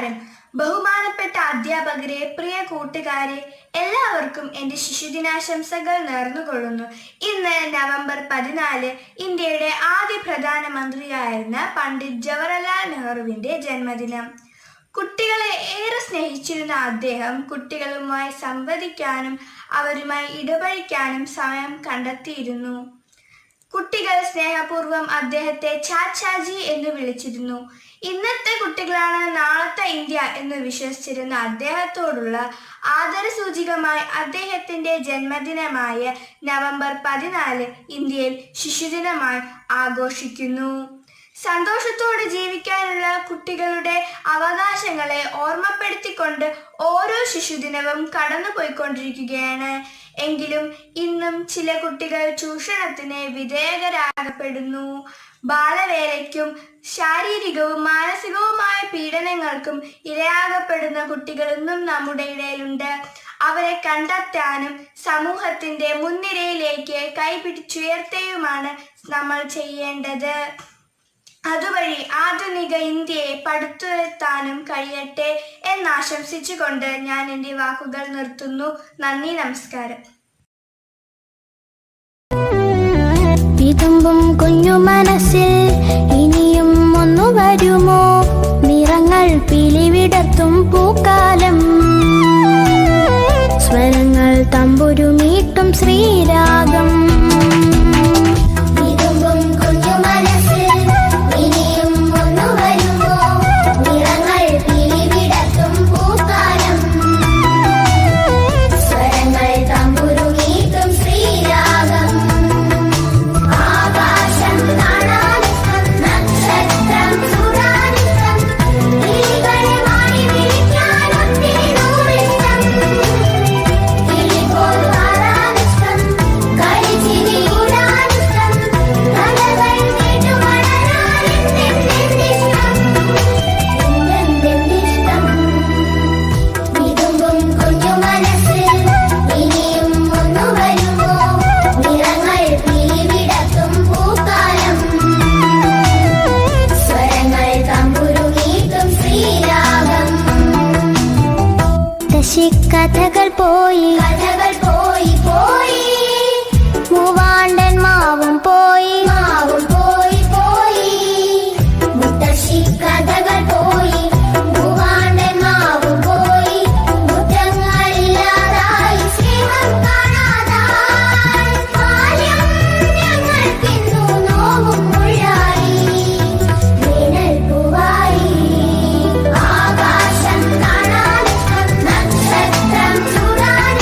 നമസ്കാരം. ബഹുമാനപ്പെട്ട അധ്യാപകരെ, പ്രിയ കൂട്ടുകാരെ, എല്ലാവർക്കും എൻ്റെ ശിശുദിനാശംസകൾ നേർന്നുകൊള്ളുന്നു. ഇന്ന് നവംബർ 14 ഇന്ത്യയുടെ ആദ്യ പ്രധാനമന്ത്രിയായിരുന്ന പണ്ഡിറ്റ് ജവഹർലാൽ നെഹ്റുവിൻ്റെ ജന്മദിനം. കുട്ടികളെ ഏറെ സ്നേഹിച്ചിരുന്ന അദ്ദേഹം കുട്ടികളുമായി സംവദിക്കാനും അവരുമായി ഇടപഴകാനും സമയം കണ്ടെത്തിയിരുന്നു. കുട്ടികൾ സ്നേഹപൂർവ്വം അദ്ദേഹത്തെ ചാച്ചാജി എന്ന് വിളിച്ചിരുന്നു. ഇന്നത്തെ കുട്ടികളാണ് നാളത്തെ ഇന്ത്യ എന്ന് വിശ്വസിച്ചിരുന്ന അദ്ദേഹത്തോടുള്ള ആദരസൂചകമായി അദ്ദേഹത്തിന്റെ ജന്മദിനമായ നവംബർ 14 ഇന്ത്യയിൽ ശിശുദിനമായി ആഘോഷിക്കുന്നു. സന്തോഷത്തോടെ ജീവിക്കാനുള്ള കുട്ടികളുടെ അവകാശങ്ങളെ ഓർമ്മപ്പെടുത്തിക്കൊണ്ട് ഓരോ ശിശുദിനവും കടന്നുപോയിക്കൊണ്ടിരിക്കുകയാണ്. എങ്കിലും ഇന്നും ചില കുട്ടികൾ ചൂഷണത്തിന് വിധേയരാകപ്പെടുന്നു. ബാലവേലയ്ക്കും ശാരീരികവും മാനസികവുമായ പീഡനങ്ങൾക്കും ഇരയാകപ്പെടുന്ന കുട്ടികൾ ഇന്നും നമ്മുടെ ഇടയിലുണ്ട്. അവരെ കണ്ടെത്താനും സമൂഹത്തിന്റെ മുൻനിരയിലേക്ക് കൈപിടിച്ചുയർത്തുകയുമാണ് നമ്മൾ ചെയ്യേണ്ടത്. അതുവഴി ആധുനിക ഇന്ത്യയെ പടുത്തുയർത്താനും കഴിയട്ടെ എന്നാശംസിച്ചുകൊണ്ട് ഞാൻ എൻ്റെ വാക്കുകൾ നിർത്തുന്നു. നന്ദി, നമസ്കാരം. വിതുമ്പും കുഞ്ഞു മനസ്സിൽ ഇനിയും ഒന്നു വരുമോ? നിറങ്ങൾ പിലിവിടത്തും പൂക്കാലം, സ്വരങ്ങൾ തമ്പുരുമീട്ടും ശ്രീരാഗം. കഥകൾ പോയി പോയി പോയി, മൂവാണ്ടൻ മാവും പോയി പോയി പോയി. മുത്തശ്ശി കഥകൾ പോയി, മൂവാണ്ടൻ മാവും പോയി. മുറ്റങ്ങളില്ലാതായി, സ്നേഹം കാണാതായി. ബാല്യം ഞങ്ങൾക്കിന്നു നോവും മുഴായി, വേനൽ പൂവായി. ആകാശം കാണാൻ നക്ഷത്രം ചൂടാൻ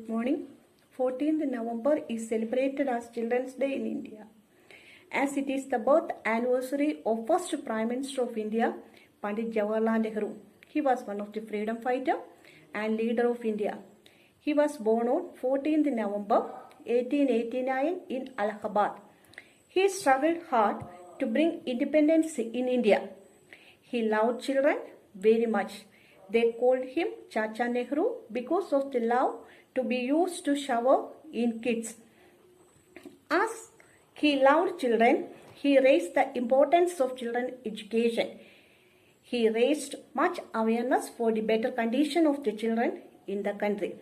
Good morning. 14th November is celebrated as Children's Day in India, as it is the birth anniversary of first Prime Minister of India, Pandit Jawaharlal Nehru. He was one of the freedom fighter and leader of India. He was born on 14th November 1889 in Allahabad. He struggled hard to bring independence in India. He loved children very much. They called him Chacha Nehru because of the love to be used to shower in kids. As he loved children, he raised the importance of children education. He raised much awareness for the better condition of the children in the country.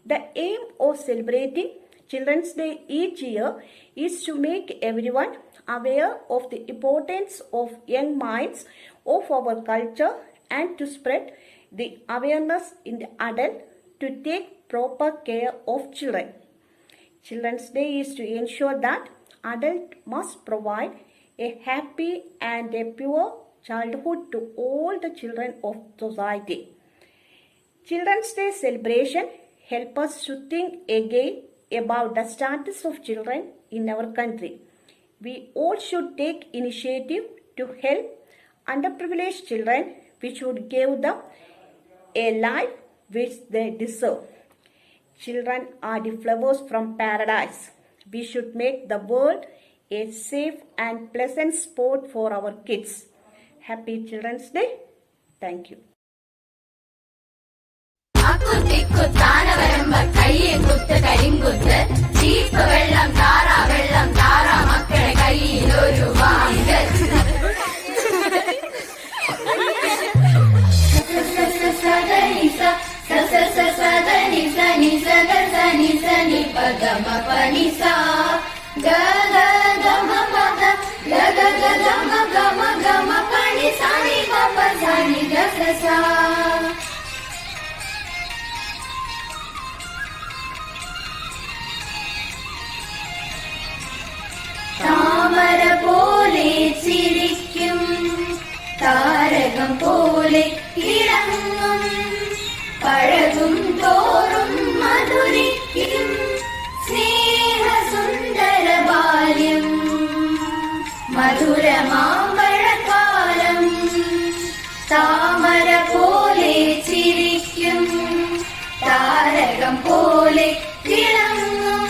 The aim of celebrating Children's Day each year is to make everyone aware of the importance of young minds of our culture and to spread the awareness in the adult to take proper care of children. Children's Day is to ensure that adults must provide a happy and a pure childhood to all the children of society. Children's Day celebration help us to think again about the status of children in our country. We all should take initiative to help underprivileged children, which would give them a life which they deserve. Children are the flowers from paradise. We should make the world a safe and pleasant spot for our kids. Happy Children's Day. Thank you. കയ്യെ കുത്ത് കരിങ്കുത്ത് ചീപ്പ് വെള്ളം താറാ മക്കളെ കയ്യിലൊരു വാങ്കൽ താമര പോലെ ചിരിക്കും താരകം പോലെ ഇളങ്ങും പഴകും തോറും മധുരിക്കും സ്നേഹസുന്ദര ബാല്യം മധുരമാമ്പഴക്കാലം താമര പോലെ ചിരിക്കും താരകം പോലെ ഇളങ്ങും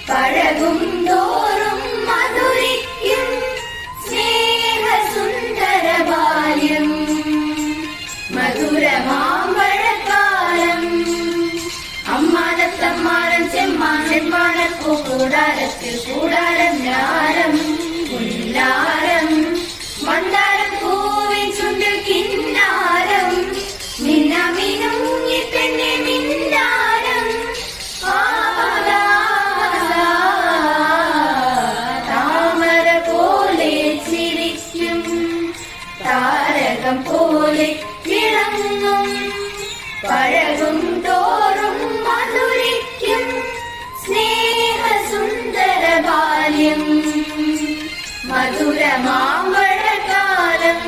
പഴകും തോറും മധുരിക്കും സ്നേഹസുന്ദര ബാല്യം മധുരമാമ്പഴക്കാലം അമ്മാനത്തമ്മാനം ചെമ്മാനപ്പൂ കൂടാരത്തിൽ കൂടാരം ഞാരം പുല്ലാരം മന്ദാരം പൂവിൻ ചുണ്ടിൽ കിന്നാരം മിന്നമിനുങ്ങി പെണ്ണെ മിന്നാരം താമര പോലെ ചിരിക്കും താരകം പോലെ ഇളങ്ങും പഴകും തോറും മധുരിക്കും സ്നേഹസുന്ദര ബാല്യം മധുരമാമ്പഴക്കാലം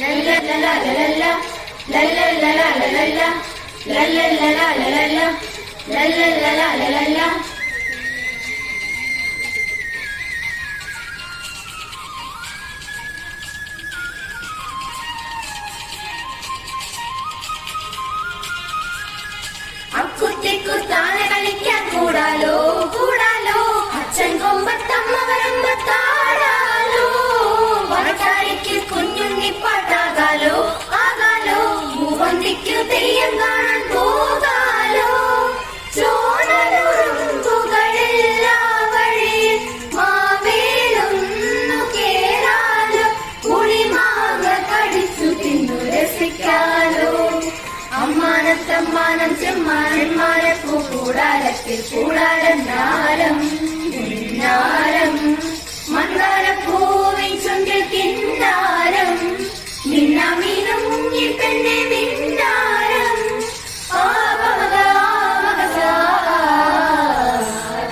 ലല്ലലലലല ലല്ലലലലല ലല്ലലലലല ലല്ലലലലല അക്കുത്തിക്കുത്താനെ കളിക്കാൻ കൂടാലോ കൂടാലോ അച്ഛൻ കൊമ്പത്തമ്മ വരുമ്പത്താടാലോ വടക്കാരിക്ക് കുഞ്ഞുണ്ണിപ്പാട്ടാകാലോ ആകാലോ മൂവന്തിക്ക് തെയ്യം കാണാൻ പോകാലോ ചോണലുറുമ്പുകളെല്ലാ വഴിയിൽ മാവേലൊന്നു കേറാലോ പുളിമാങ്ങ കടിച്ചു തിന്നു രസിക്കാലോ അമ്മാനത്തമ്മാനം ചെമ്മാനപ്പൂ കൂടാരത്തിൽ കൂടാരം നാരം നാരം മന്ദാരപ്പൂവിൻ ചുണ്ടിൽ കിന്നാരം മിന്നമിനുങ്ങി പെണ്ണെ മിന്നാരം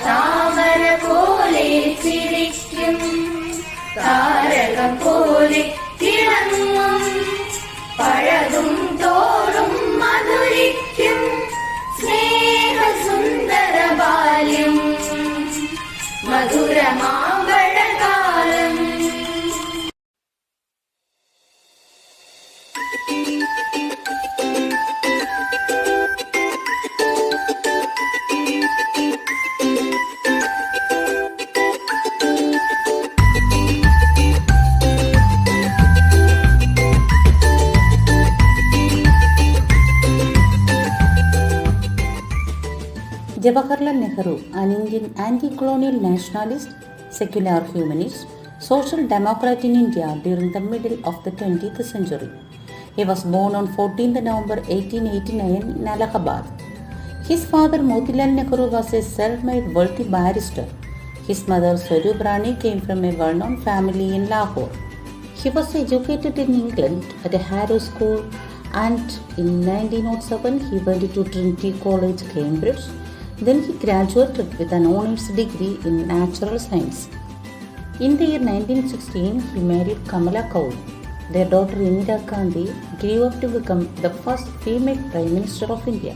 താമര പോലെ ചിരിക്കും താരകം പോലെ തിളങ്ങും പഴകും തോറും മധുരിക്കും സ്നേഹ Jawaharlal Nehru, an Indian anti-colonial nationalist, secular humanist, social democrat in India during the middle of the 20th century. He was born on 14th November 1889 in Allahabad. His father Motilal Nehru was a self-made wealthy barrister. His mother Swarup Rani came from a well-known family in Lahore. He was educated in England at a Harrow School, and in 1907 he went to Trinity College, Cambridge. Then he graduated with an honours degree in natural science. In the year 1916, he married Kamala Kaur. Their daughter Indira Gandhi grew up to become the first female Prime Minister of India.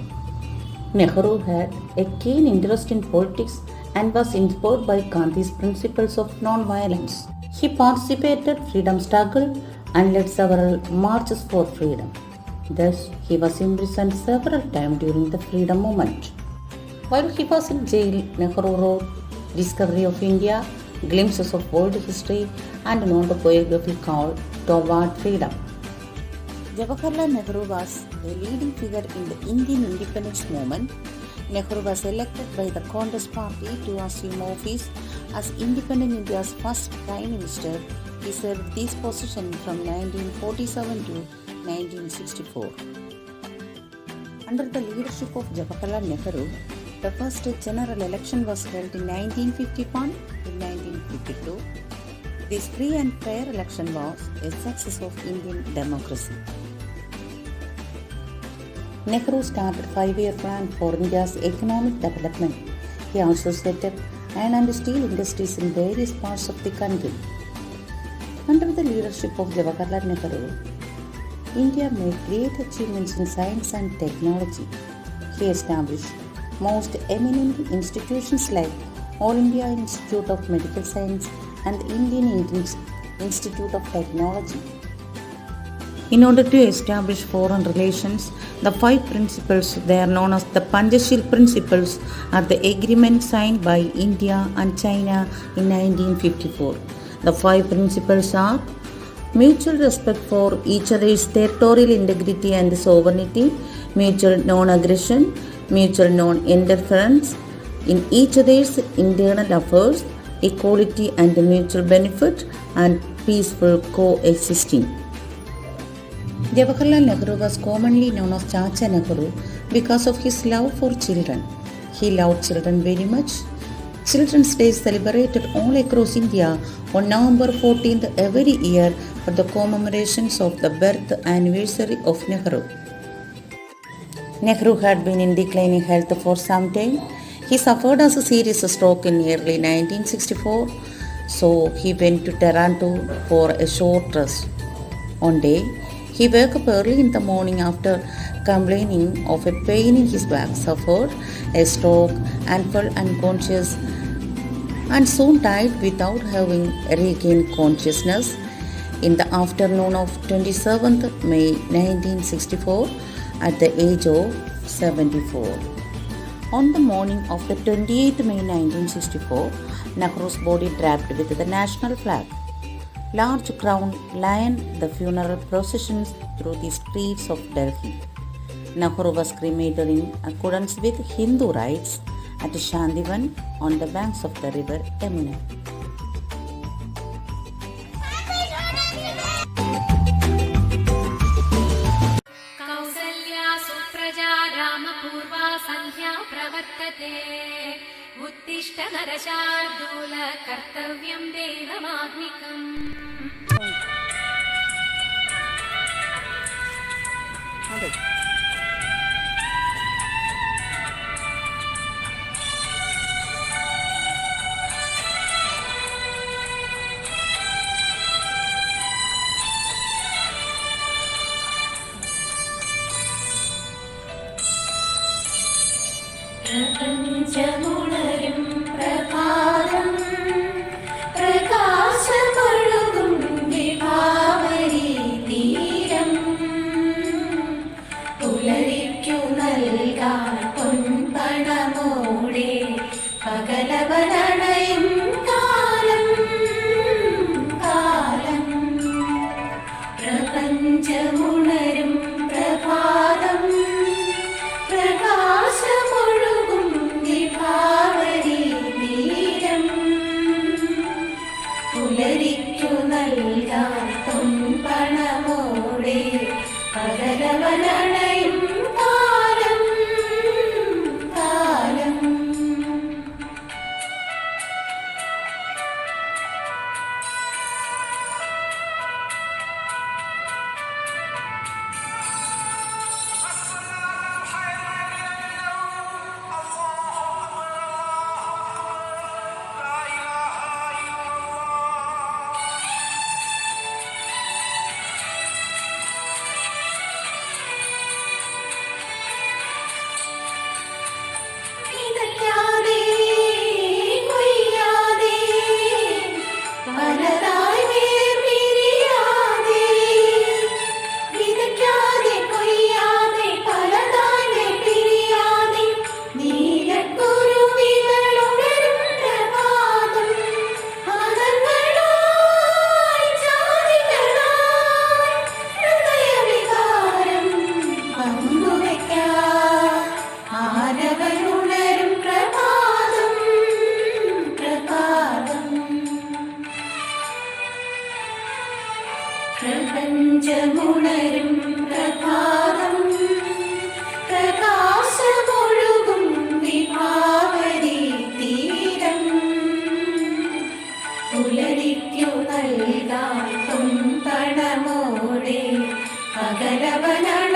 Nehru had a keen interest in politics and was inspired by Gandhi's principles of non-violence. He participated in freedom struggle and led several marches for freedom. Thus, he was imprisoned several times during the freedom movement. While he was in jail, Nehru wrote Discovery of India, Glimpses of World History, and an autobiography called Toward Freedom. Jawaharlal Nehru was a leading figure in the Indian independence movement. Nehru was elected by the Congress Party to assume office as Independent India's first Prime Minister. He served this position from 1947 to 1964. Under the leadership of Jawaharlal Nehru, the first general election was held in 1951 to 1952. This free and fair election was a success of Indian democracy. Nehru started a 5-year plan for India's economic development. He also set up iron and steel industries in various parts of the country. Under the leadership of Jawaharlal Nehru, India made great achievements in science and technology. He established most eminent institutions like All India Institute of Medical Science and the Indian Institute of Technology. In order to establish foreign relations, the 5 principles, they are known as the Panchashil principles, are the agreement signed by India and China in 1954. The 5 principles are mutual respect for each other's territorial integrity and sovereignty, mutual non-aggression, mutual non-interference in each other's internal affairs, equality and mutual benefit, and peaceful coexisting. Jawaharlal Nehru was commonly known as Chacha Nehru because of his love for children. He loved children very much. Children's Day is celebrated all across India on November 14th every year for the commemorations of the birth anniversary of Nehru. Nehru had been in declining health for some time. He suffered a serious stroke in early 1964, so he went to Toronto for a short rest. One day, he woke up early in the morning after complaining of a pain in his back, suffered a stroke and fell unconscious, and soon died without having regained consciousness in the afternoon of 27th May 1964 at the age of 74. On the morning of the 28th May 1964, Nehru's body draped with the national flag. Large crowd lined the funeral processions through the streets of Delhi. Nehru was cremated in accordance with Hindu rites at Shandivan on the banks of the river Yamuna. Kausalya Supraja रामपूर्वा सन्ध्या प्रवर्तते उत्तिष्ठ नरशार्दूल कर्तव्यं देवमाह्निकम् പ്രപഞ്ചമുണരും പ്രഭാതം പ്രകാശമൊഴുകും പുലരിക്കു നൽകാത്തും പണമോടെ പകരവനണയും കാലം കാലം. വിതയ്ക്കാതെ കൊയ്യാതെ പലതായി വേർപിരിയാതെ, വിതയ്ക്കാതെ കൊയ്യാതെ പലതായി വേർപിരിയാതെ നീലക്കുരുവികളുണരും പ്രഭാതം. ആനന്ദങ്ങളായി ജാതികളായി ഹൃദയവികാരം പങ്കുവയ്ക്കാം. ആരവനുണരും പ്രഭാതം പ്രഭാതം. പ്രപഞ്ചമുണരും പ്രഭാതം, പ്രകാശമൊഴുകും വിഭാവരി തീരം. പുലരിക്കു നൽകാത്തും പണമോടെ പകരവനാണ്